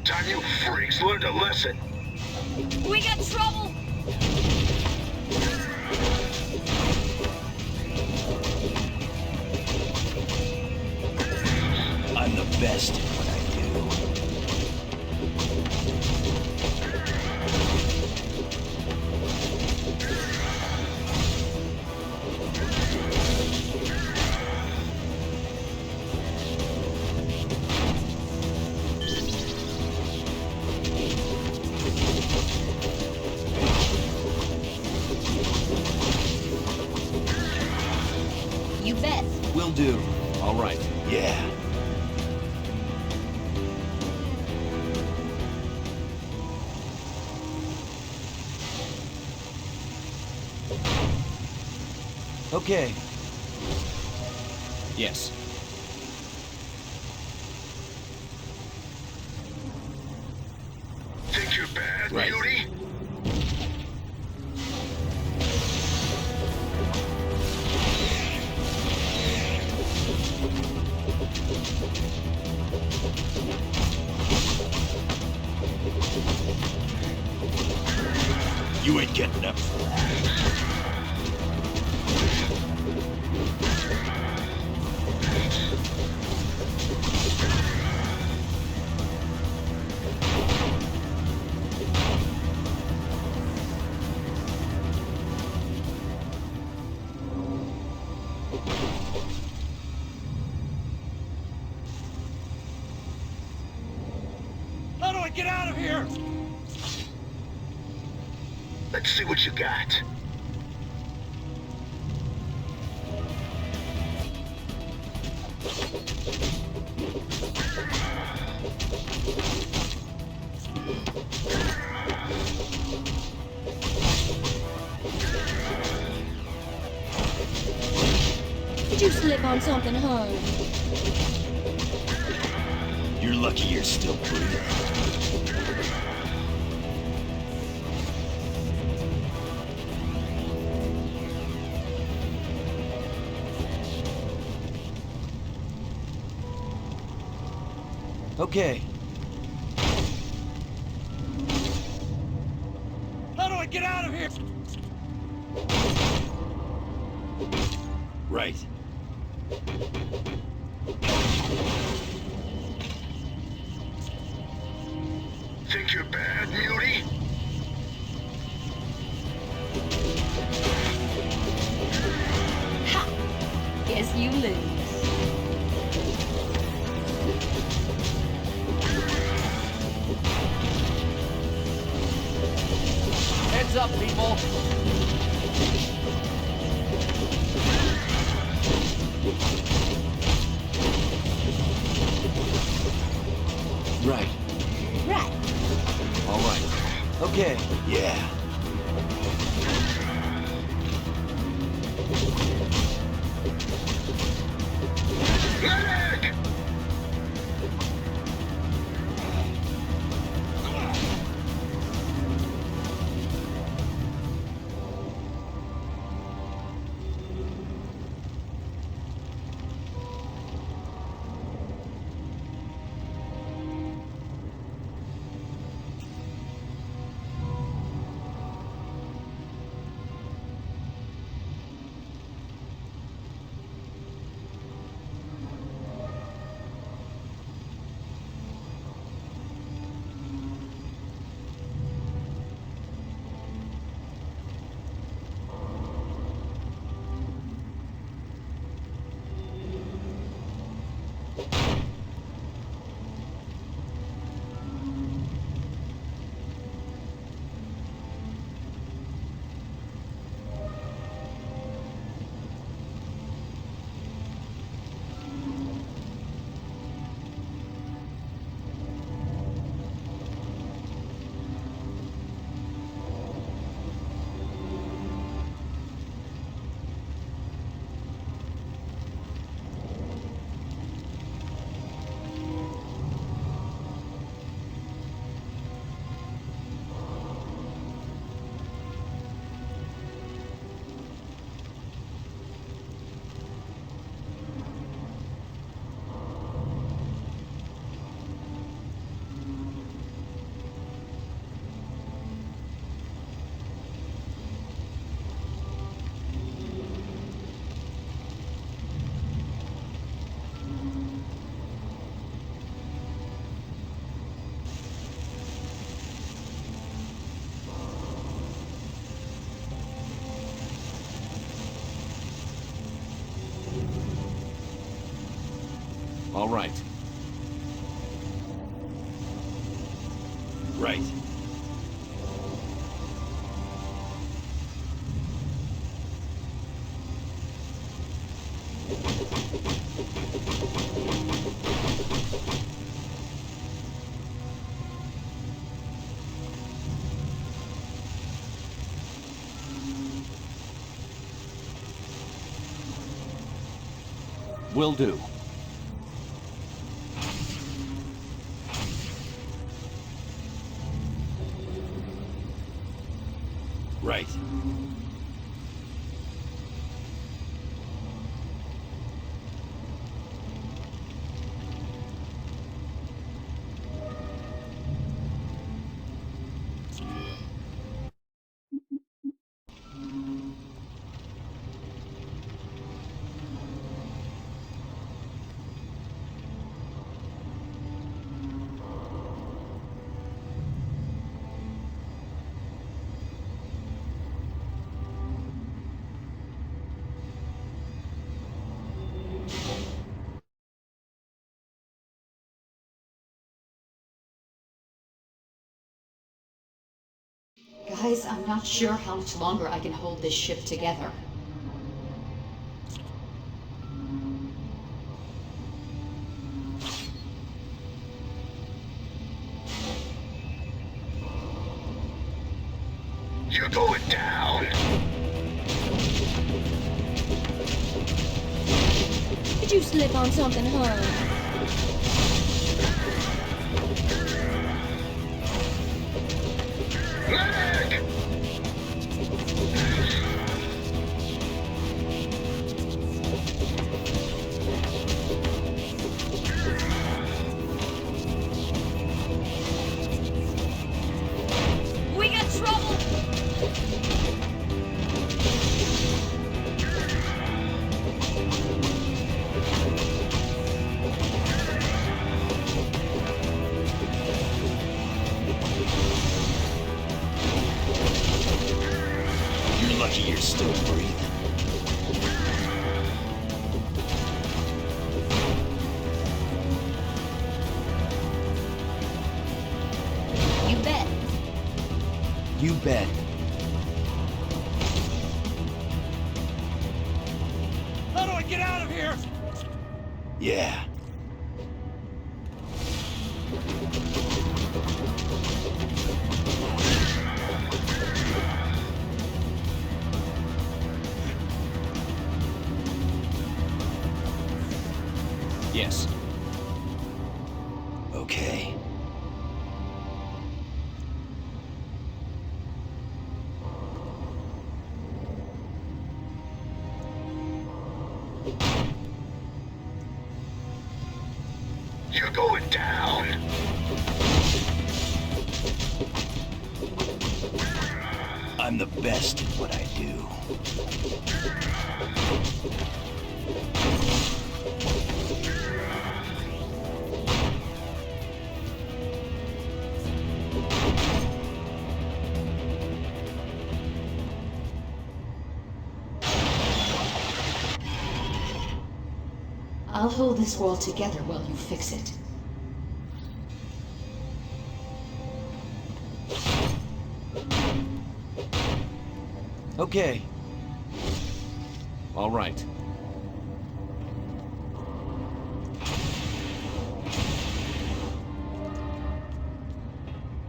Time you freaks learned a lesson. We got trouble! I'm the best at what I You bet. Will do. All right. Yeah. Okay. Yes. Think you're bad, Right. Beauty? You ain't getting up for that. How do I get out of here? Let's see what you got. Did you slip on something, hon? You're lucky you're still breathing. Okay. How do I get out of here? Right. Think you're bad, Beauty? Ha! Guess you lose. Heads up, people. Right. Right. All right. Okay. Yeah. Medic! All right. Right. Will do. Right. Guys, I'm not sure how much longer I can hold this ship together. You're going down. Did you slip on something, Hearn? Leg! We got trouble! You're lucky you're still breathing. You bet. You bet. How do I get out of here? Yeah. Yes. Okay. You're going down. I'm the best at what I do. I'll hold this wall together while you fix it. Okay. All right.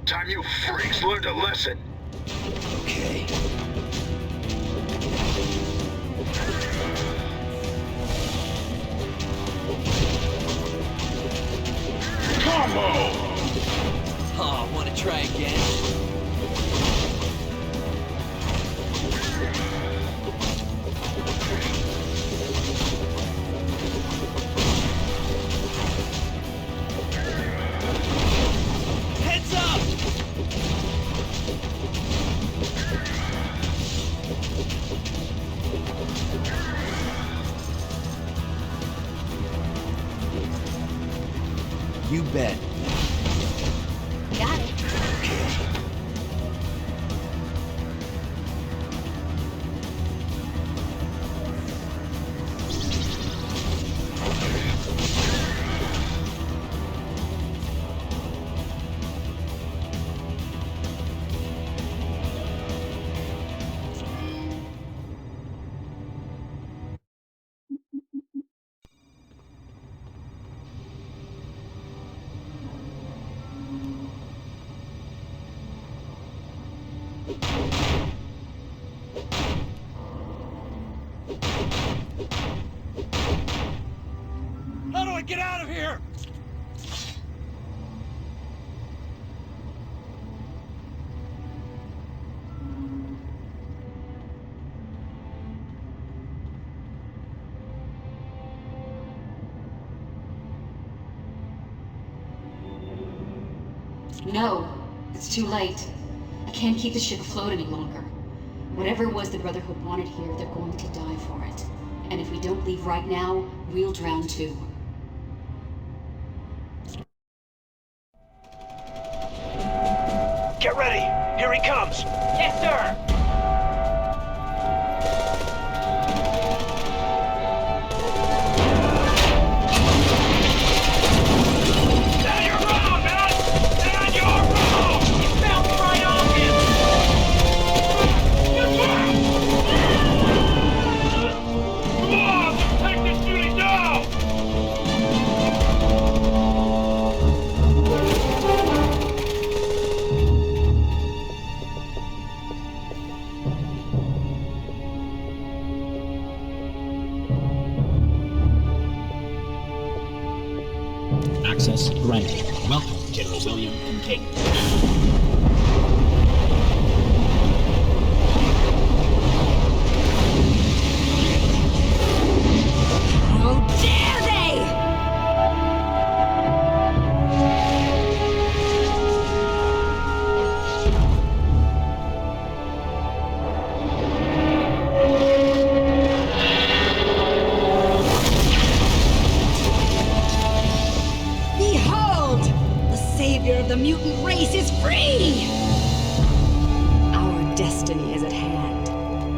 Time you freaks learned a lesson. Okay. Combo! Oh, wanna try again? Heads up! You bet. Got it. Okay. get out of here? No, it's too late. I can't keep the ship afloat any longer. Whatever it was the Brotherhood wanted here, they're going to die for it. And if we don't leave right now, we'll drown too. Get ready! Here he comes! Yes, sir! Stay your ground, man! Stand your ground! You bounced right off him! Come on! Let's take this beauty down! Access granted. Welcome, General William Kincaid. How dare they! Behold! The savior of the mutant race is free! Our destiny is at hand.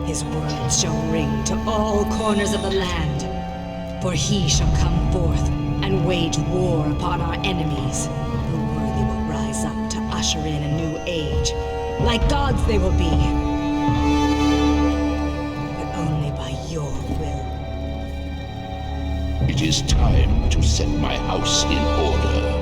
His words shall ring to all corners of the land. For he shall come forth and wage war upon our enemies. The worthy will rise up to usher in a new age. Like gods they will be. But only by your will. It is time to set my house in order.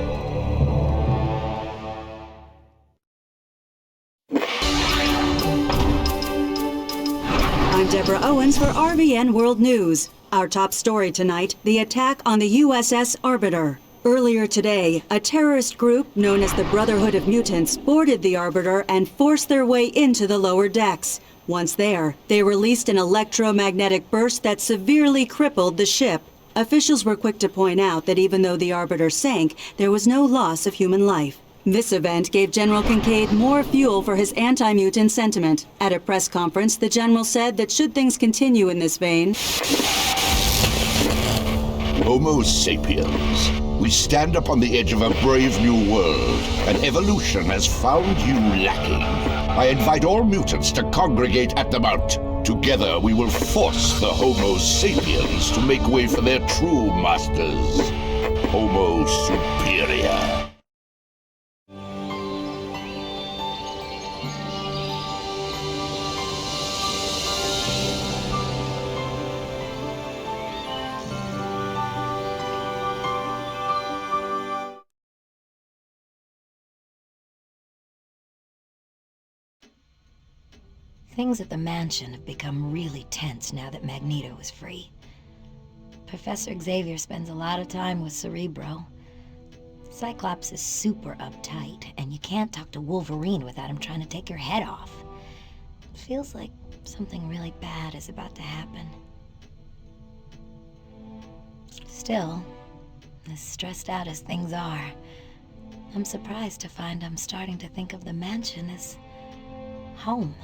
I'm Deborah Owens for RVN World News. Our top story tonight, the attack on the USS Arbiter. Earlier today, a terrorist group known as the Brotherhood of Mutants boarded the Arbiter and forced their way into the lower decks. Once there, they released an electromagnetic burst that severely crippled the ship. Officials were quick to point out that even though the Arbiter sank, there was no loss of human life. This event gave General Kincaid more fuel for his anti-mutant sentiment. At a press conference, the general said that should things continue in this vein, Homo sapiens, we stand upon the edge of a brave new world, and evolution has found you lacking. I invite all mutants to congregate at the Mount. Together we will force the Homo sapiens to make way for their true masters, Homo superior. Things at the mansion have become really tense now that Magneto is free. Professor Xavier spends a lot of time with Cerebro. Cyclops is super uptight, and you can't talk to Wolverine without him trying to take your head off. It feels like something really bad is about to happen. Still, as stressed out as things are, I'm surprised to find I'm starting to think of the mansion as home.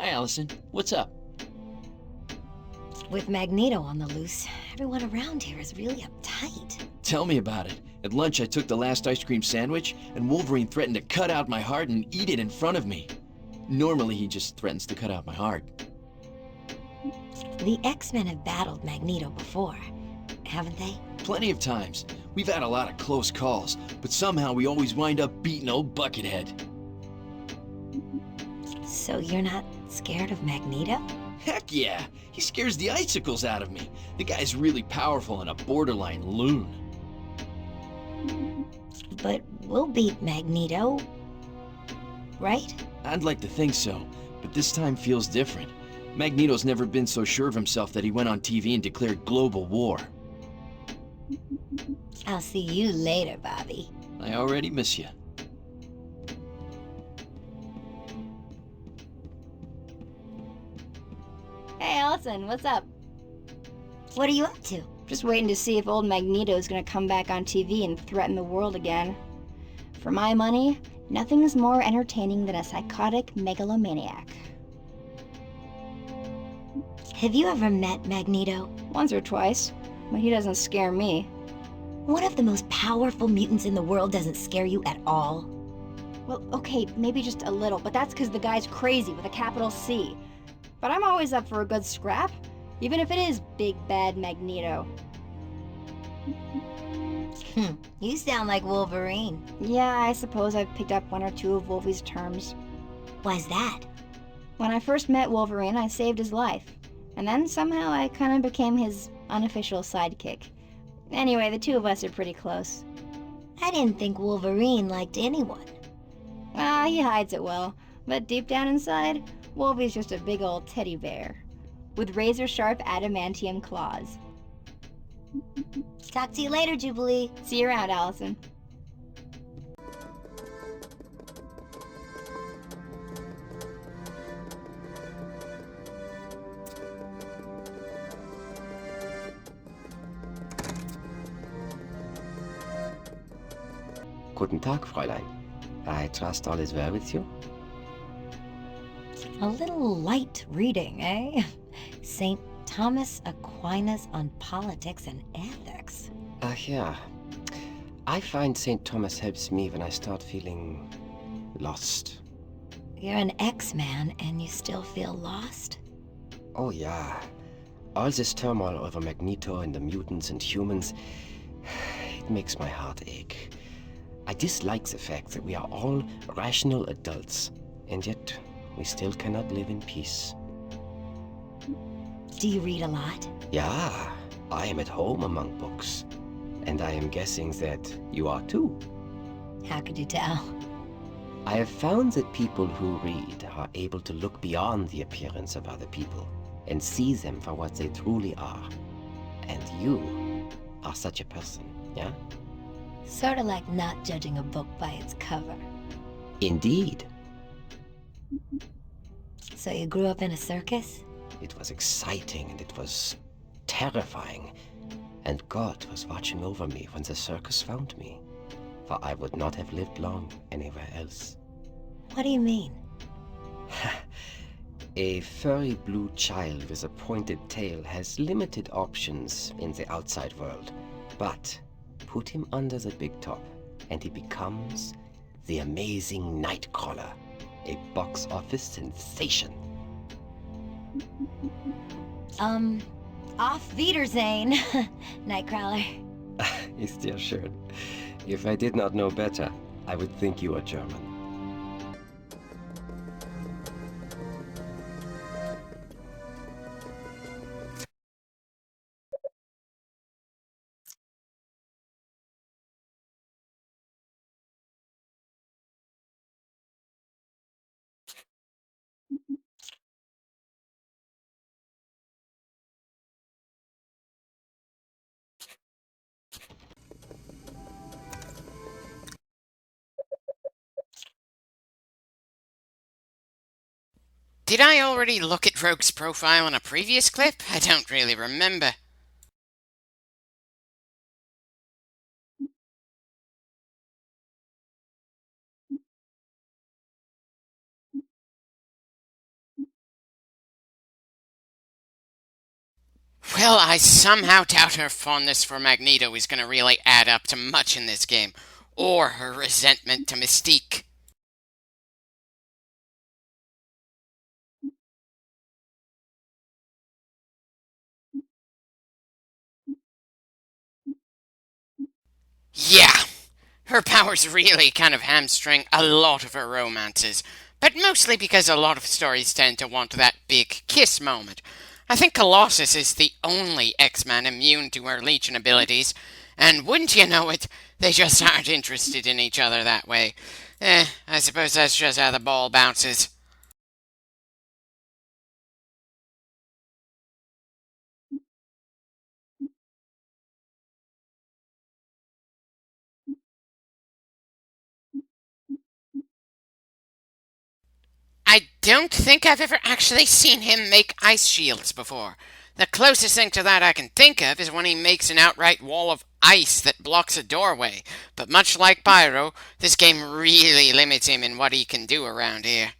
Hi, Allison. What's up? With Magneto on the loose, everyone around here is really uptight. Tell me about it. At lunch, I took the last ice cream sandwich, and Wolverine threatened to cut out my heart and eat it in front of me. Normally, he just threatens to cut out my heart. The X-Men have battled Magneto before, haven't they? Plenty of times. We've had a lot of close calls, but somehow we always wind up beating old Buckethead. So you're not scared of Magneto? Heck yeah! He scares the icicles out of me. The guy's really powerful and a borderline loon. But we'll beat Magneto, right? I'd like to think so, but this time feels different. Magneto's never been so sure of himself that he went on TV and declared global war. I'll see you later, Bobby. I already miss you. Hey, Allison, what's up? What are you up to? Just waiting to see if old Magneto's gonna come back on TV and threaten the world again. For my money, nothing is more entertaining than a psychotic megalomaniac. Have you ever met Magneto? Once or twice, but he doesn't scare me. One of the most powerful mutants in the world doesn't scare you at all. Well, okay, maybe just a little, but that's because the guy's crazy with a capital C. But I'm always up for a good scrap, even if it is Big Bad Magneto. You sound like Wolverine. Yeah, I suppose I've picked up one or two of Wolvie's terms. Why's that? When I first met Wolverine, I saved his life. And then somehow I kind of became his unofficial sidekick. Anyway, the two of us are pretty close. I didn't think Wolverine liked anyone. Ah, he hides it well. But deep down inside, Wolvie's just a big old teddy bear. With razor-sharp adamantium claws. Talk to you later, Jubilee. See you around, Allison. Guten Tag, Fräulein. I trust all is well with you? A little light reading, eh? St. Thomas Aquinas on politics and ethics. Yeah. I find St. Thomas helps me when I start feeling lost. You're an X-Man and you still feel lost? Oh yeah. All this turmoil over Magneto and the mutants and humans, it makes my heart ache. I dislike the fact that we are all rational adults, and yet we still cannot live in peace. Do you read a lot? Yeah, I am at home among books. And I am guessing that you are too. How could you tell? I have found that people who read are able to look beyond the appearance of other people and see them for what they truly are. And you are such a person, yeah? Sort of like not judging a book by its cover. Indeed. So you grew up in a circus? It was exciting and it was terrifying. And God was watching over me when the circus found me. For I would not have lived long anywhere else. What do you mean? A furry blue child with a pointed tail has limited options in the outside world. But put him under the big top, and he becomes the amazing Nightcrawler, a box office sensation. Auf Wiedersehen, Nightcrawler. Ist ja schön. If I did not know better, I would think you were German. Did I already look at Rogue's profile in a previous clip? I don't really remember. Well, I somehow doubt her fondness for Magneto is going to really add up to much in this game, or her resentment to Mystique. Yeah, her powers really kind of hamstring a lot of her romances, but mostly because a lot of stories tend to want that big kiss moment. I think Colossus is the only X-Man immune to her Legion abilities, and wouldn't you know it, they just aren't interested in each other that way. I suppose that's just how the ball bounces. I don't think I've ever actually seen him make ice shields before. The closest thing to that I can think of is when he makes an outright wall of ice that blocks a doorway. But much like Pyro, this game really limits him in what he can do around here.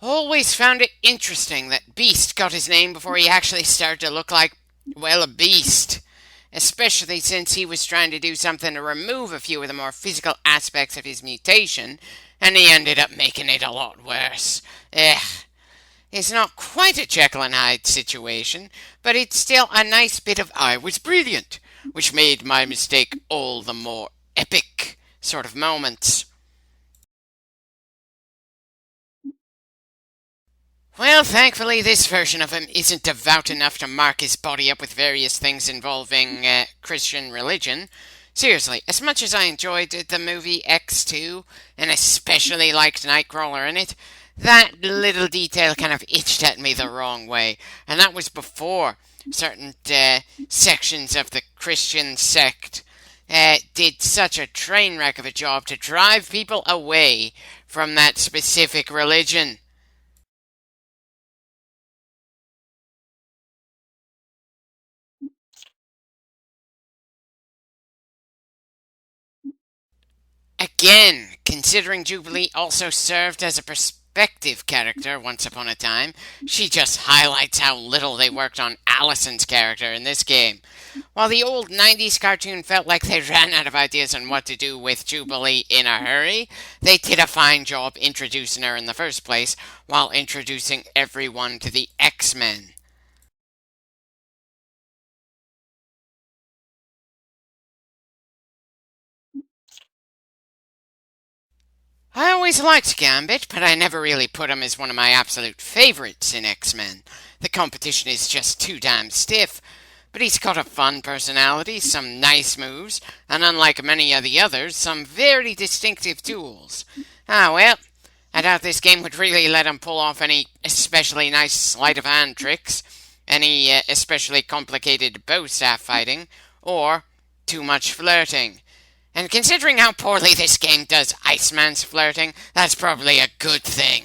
Always found it interesting that Beast got his name before he actually started to look like, well, a beast. Especially since he was trying to do something to remove a few of the more physical aspects of his mutation, and he ended up making it a lot worse. It's not quite a Jekyll and Hyde situation, but it's still a nice bit of I was brilliant, which made my mistake all the more epic sort of moments. Well, thankfully, this version of him isn't devout enough to mark his body up with various things involving Christian religion. Seriously, as much as I enjoyed the movie X2, and especially liked Nightcrawler in it, that little detail kind of itched at me the wrong way, and that was before certain sections of the Christian sect did such a train wreck of a job to drive people away from that specific religion. Again, considering Jubilee also served as a perspective character once upon a time, she just highlights how little they worked on Allison's character in this game. While the old 90s cartoon felt like they ran out of ideas on what to do with Jubilee in a hurry, they did a fine job introducing her in the first place, while introducing everyone to the X-Men. I always liked Gambit, but I never really put him as one of my absolute favorites in X-Men. The competition is just too damn stiff, but he's got a fun personality, some nice moves, and unlike many of the others, some very distinctive tools. Well, I doubt this game would really let him pull off any especially nice sleight-of-hand tricks, any especially complicated bow staff fighting, or too much flirting. And considering how poorly this game does Iceman's flirting, that's probably a good thing.